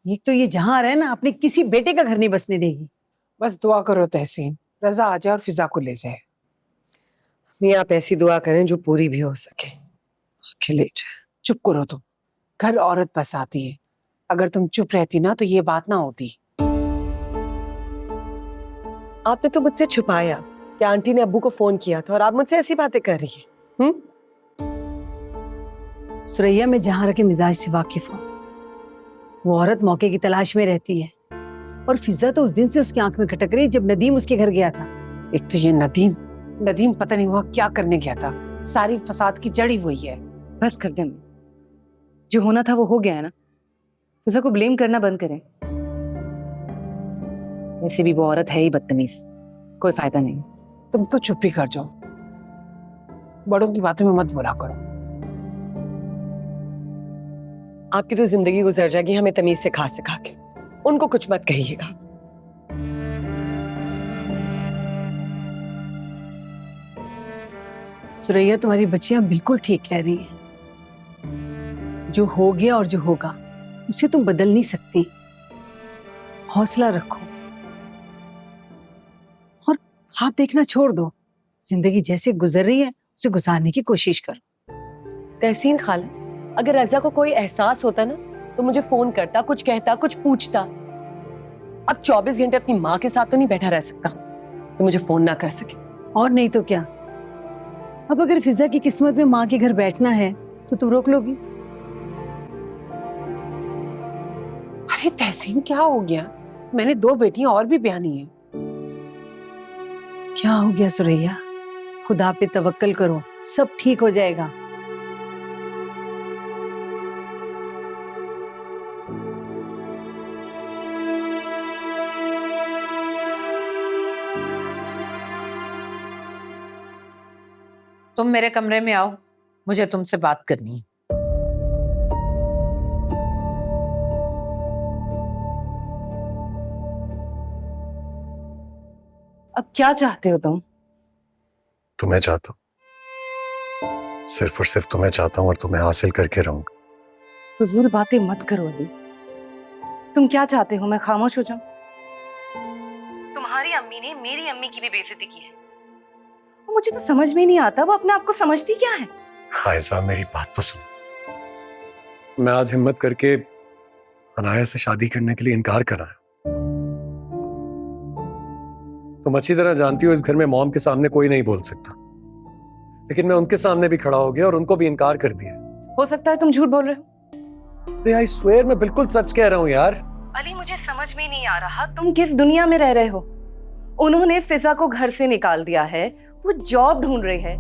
एक तो ये जहां रहे ना अपने किसी बेटे का घर नहीं बसने देगी। बस दुआ करो तहसीन, रजा आ जाए और फिजा को ले जाए। मैं आप ऐसी दुआ करें जो पूरी भी हो सके। ले जाए। चुप करो तुम, घर औरत बस आती है। अगर तुम चुप रहती ना तो ये बात ना होती। आपने तो मुझसे छुपाया कि आंटी ने अब्बू को फोन किया था और आप मुझसे ऐसी बातें कर रही हैं। सुरैया मैं जहां रखे मिजाज से वाकिफ हूँ। वो औरत मौके की तलाश में रहती है और फिजा तो उस दिन से उसकी आंख में खटक रही जब नदीम उसके घर गया था। एक तो ये नदीम नदीम पता नहीं हुआ क्या करने गया था। सारी फसाद की जड़ी वही है। बस कर दे, जो होना था वो हो गया है ना। फिजा को ब्लेम करना बंद करें। वैसे भी वो औरत है ही बदतमीज, कोई फायदा नहीं। तुम तो चुप ही कर जाओ, बड़ों की बातों में मत बोला करो। आपकी तो जिंदगी गुजर जाएगी हमें तमीज से खा सिखा के। उनको कुछ मत कहिएगा। सुरैया तुम्हारी बच्चियां बिल्कुल ठीक कह रही हैं। जो हो गया और जो होगा उसे तुम बदल नहीं सकती। हौसला रखो और आप देखना छोड़ दो। जिंदगी जैसे गुजर रही है उसे गुजारने की कोशिश करो। तहसीन खाला, अगर रजा को कोई एहसास होता ना तो मुझे फोन करता, कुछ कहता, कुछ पूछता। अब 24 घंटे अपनी माँ के साथ तो नहीं बैठा रह सकता तो मुझे फोन ना कर सके। और नहीं तो क्या, अब अगर फिजा की किस्मत में माँ के घर बैठना है तो तुम रोक लोगी? अरे तहसीन क्या हो गया? मैंने 2 बेटियां और भी ब्यानी है। क्या हो गया सुरैया? खुदा पे तवक्कल करो, सब ठीक हो जाएगा। तुम मेरे कमरे में आओ, मुझे तुमसे बात करनी है। अब क्या चाहते हो तुम? तुम्हें चाहता हूँ, सिर्फ और सिर्फ तुम्हें चाहता हूँ और तुम्हें हासिल करके रहूंगा। फजूल बातें मत करो अली। तुम क्या चाहते हो मैं खामोश हो जाऊं? तुम्हारी अम्मी ने मेरी अम्मी की भी बेइज्जती की है। मुझे तो समझ में नहीं आता वो अपने आप को समझती क्या है। हाइजा मेरी बात तो सुनो। मैं आज हिम्मत करके अनाया से शादी करने के लिए इनकार कर रहा हूं। तुम अच्छी तरह जानती हो इस घर में मॉम के सामने कोई नहीं बोल सकता, लेकिन मैं उनके सामने भी खड़ा हो गया और उनको भी इनकार कर दिया। हो सकता है तुम झूठ बोल रहे हो। अरे आई स्वेयर मैं बिल्कुल सच कह रहा हूँ यार। अली मुझे समझ में नहीं आ रहा तुम किस दुनिया में रह रहे हो। उन्होंने फिजा को घर से निकाल दिया है, वो जॉब ढूंढ रही है।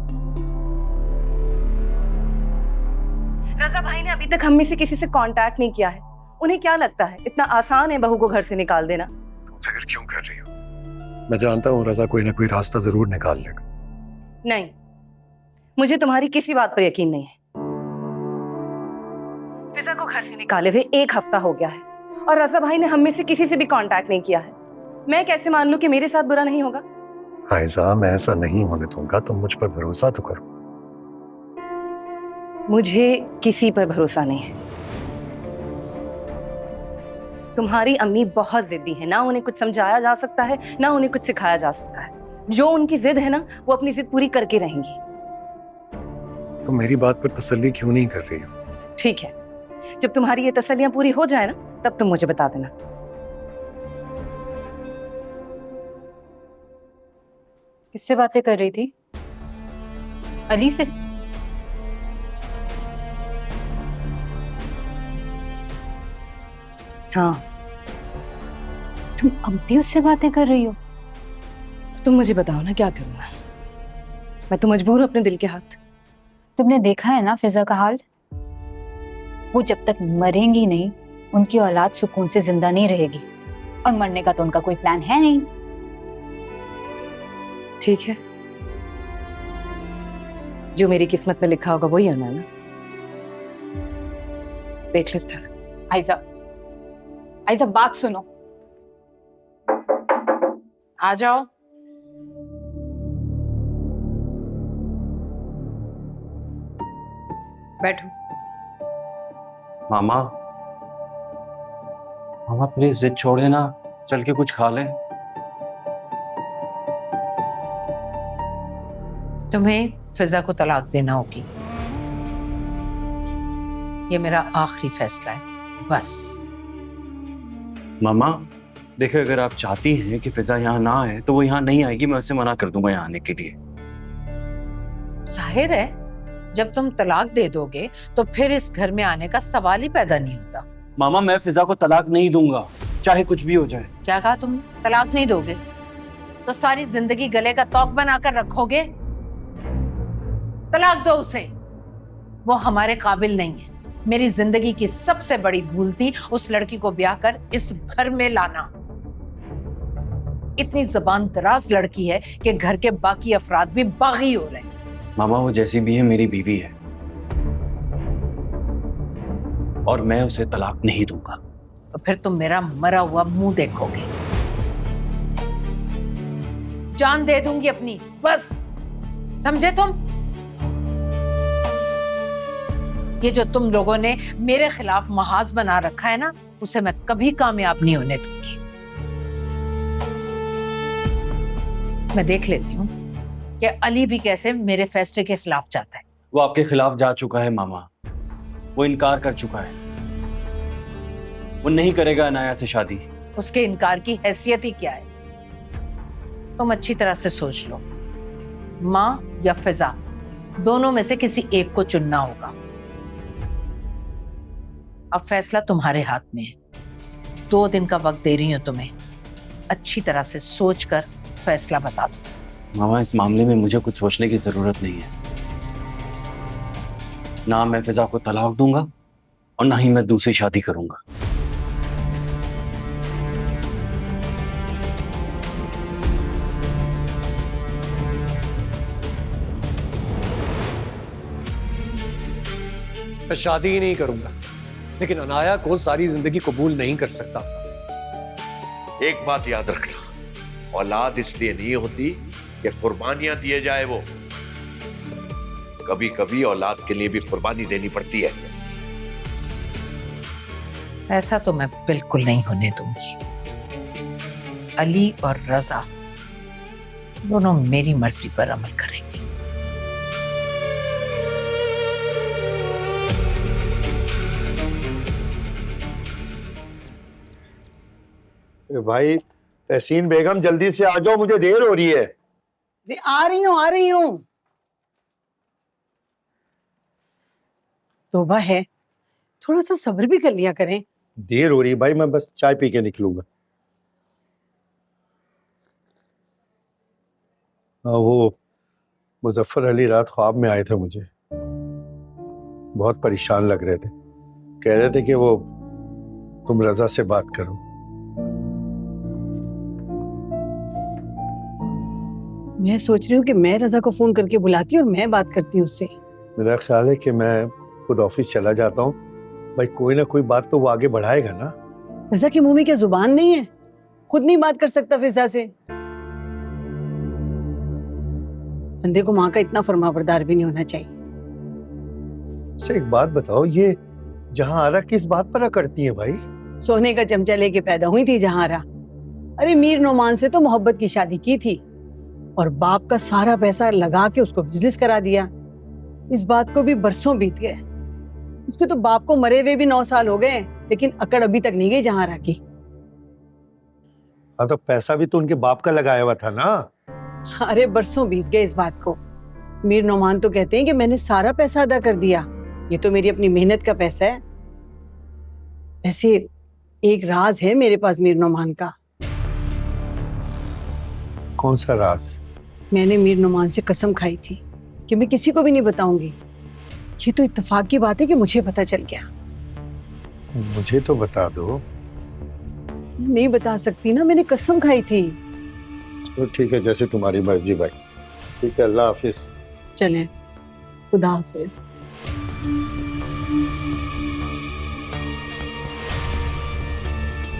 रजा भाई ने अभी तक हम में से किसी से कांटेक्ट नहीं किया है। उन्हें क्या लगता है इतना आसान है बहू को घर से निकाल देना? तुम फिक्र क्यों कर रही हो? मैं जानता हूँ रजा कोई ना कोई रास्ता जरूर निकाल लेगा। नहीं, मुझे तुम्हारी किसी बात पर यकीन नहीं है। फिजा को घर से निकाले हुए 1 हफ्ता हो गया है और रजा भाई ने हम में से किसी से भी कांटेक्ट नहीं किया है। मैं कैसे मान लूं कि मेरे साथ बुरा नहीं होगा? हाइजा मैं ऐसा नहीं होने दूंगा, तुम मुझ पर भरोसा तो करो। मुझे किसी पर भरोसा नहीं है। तुम्हारी अम्मी बहुत जिद्दी है, ना उन्हें कुछ समझाया जा सकता है ना उन्हें कुछ सिखाया जा सकता है। जो उनकी जिद है ना वो अपनी जिद पूरी करके रहेंगी। तुम मेरी बात पर तसल्ली क्यों नहीं कर रही हो? ठीक है, जब तुम्हारी ये तसल्लियां पूरी हो जाए ना तब तुम मुझे बता देना। किससे बातें कर रही थी? अली से? हाँ। तुम अब भी उससे बातें कर रही हो? तो तुम मुझे बताओ ना क्या करूं मैं तो मजबूर हूं अपने दिल के हाथ। तुमने देखा है ना फिजा का हाल। वो जब तक मरेंगी नहीं उनकी औलाद सुकून से जिंदा नहीं रहेगी और मरने का तो उनका कोई प्लान है नहीं। ठीक है, जो मेरी किस्मत में लिखा होगा वही होना ना। देख लेते हैं। आयजा, आयजा बात सुनो। आ जाओ। बैठो। मामा, मामा प्लीज जिद छोड़े ना, चल के कुछ खा लें। तुम्हें फिजा को तलाक देना होगी, ये मेरा आखिरी फैसला है, बस। मामा देखिए, अगर आप चाहती हैं कि फिजा यहाँ ना आए तो वो यहाँ नहीं आएगी, मैं उसे मना कर दूंगा यहाँ आने के लिए। जाहिर है जब तुम तलाक दे दोगे तो फिर इस घर में आने का सवाल ही पैदा नहीं होता। मामा मैं फिजा को तलाक नहीं दूंगा, चाहे कुछ भी हो जाए। क्या कहा तुमने? तलाक नहीं दोगे तो सारी जिंदगी गले का तौक बनाकर रखोगे? तलाक दो उसे, वो हमारे काबिल नहीं है। मेरी जिंदगी की सबसे बड़ी भूल थी उस लड़की को ब्याह कर इस घर में लाना। इतनी जबान दराज लड़की है कि घर के बाकी अफराद भी बागी हो रहे हैं। मामा वो जैसी भी है मेरी बीवी है और मैं उसे तलाक नहीं दूंगा। तो फिर तुम मेरा मरा हुआ मुंह देखोगे। जान दे दूंगी अपनी, बस, समझे तुम? ये जो तुम लोगों ने मेरे खिलाफ महाज बना रखा है ना, उसे मैं कभी कामयाब नहीं होने दूंगी। मैं देख लेती हूँ कि अली भी कैसे मेरे फैसले के खिलाफ जाता है। वो आपके खिलाफ जा चुका है मामा, वो इनकार कर चुका है, वो नहीं करेगा अनाया से शादी। उसके इनकार की हैसियत ही क्या है? तुम अच्छी तरह से सोच लो, माँ या फिजा, दोनों में से किसी एक को चुनना होगा। अब फैसला तुम्हारे हाथ में है। 2 दिन का वक्त दे रही हूं तुम्हें, अच्छी तरह से सोचकर फैसला बता दो। मामा इस मामले में मुझे कुछ सोचने की जरूरत नहीं है। ना मैं फिजा को तलाक दूंगा और ना ही मैं दूसरी शादी करूंगा। मैं शादी ही नहीं करूंगा, लेकिन अनाया को सारी जिंदगी कबूल नहीं कर सकता। एक बात याद रखना, औलाद इसलिए नहीं होती कि कुर्बानियां दिए जाए, वो कभी कभी औलाद के लिए भी कुर्बानी देनी पड़ती है। ऐसा तो मैं बिल्कुल नहीं होने दूंगी। अली और रजा दोनों मेरी मर्जी पर अमल करेंगे। भाई तहसीन बेगम जल्दी से आ जाओ, मुझे देर हो रही है। आ रही हूँ। तौबा है, थोड़ा सा सब्र भी कर लिया करें। देर हो रही है भाई, मैं बस चाय पी के निकलूंगा। वो मुजफ्फर अली रात ख्वाब में आए थे, मुझे बहुत परेशान लग रहे थे। कह रहे थे कि वो तुम रजा से बात करो। मैं सोच रही हूँ कि मैं रजा को फोन करके बुलाती हूँ और मैं बात करती हूँ उससे। मेरा ख्याल है कि मैं खुद ऑफिस चला जाता हूँ। भाई कोई ना कोई बात तो वो आगे बढ़ाएगा ना। रजा के मुंह में क्या जुबान नहीं है? खुद नहीं बात कर सकता फिजा से? बंदे को माँ का इतना फरमाबरदार भी नहीं होना चाहिए। अच्छा एक बात बताओ, ये जहांआरा किस बात पर करती है भाई? सोने का चमचा लेके पैदा हुई थी जहांआरा। अरे मीर नोमान से तो मोहब्बत की शादी की थी और बाप का सारा पैसा लगा के उसको बिजनेस करा दिया। इस बात को भी बरसों बीत गए। उसके तो बाप को मरे हुए भी 9 साल हो गए, लेकिन अकड़ अभी तक नहीं गई जहांआरा की। हाँ तो पैसा भी तो उनके बाप का लगाया हुआ था ना। अरे बरसों बीत गए इस बात को। मीर नोमान तो कहते हैं कि मैंने सारा पैसा अदा कर दिया, ये तो मेरी अपनी मेहनत का पैसा है। ऐसे एक राज है मेरे पास मीर नोमान का। कौन सा राज? मैंने मीर नोमान से कसम खाई थी कि मैं किसी को भी नहीं बताऊंगी। ये तो इत्तेफाक की बात है कि मुझे पता चल गया। मुझे तो बता दो। नहीं बता सकती ना, मैंने कसम खाई थी। तो ठीक है, जैसे तुम्हारी मर्जी भाई। ठीक है, अल्लाह हाफिज। चलें, खुदा हाफिज।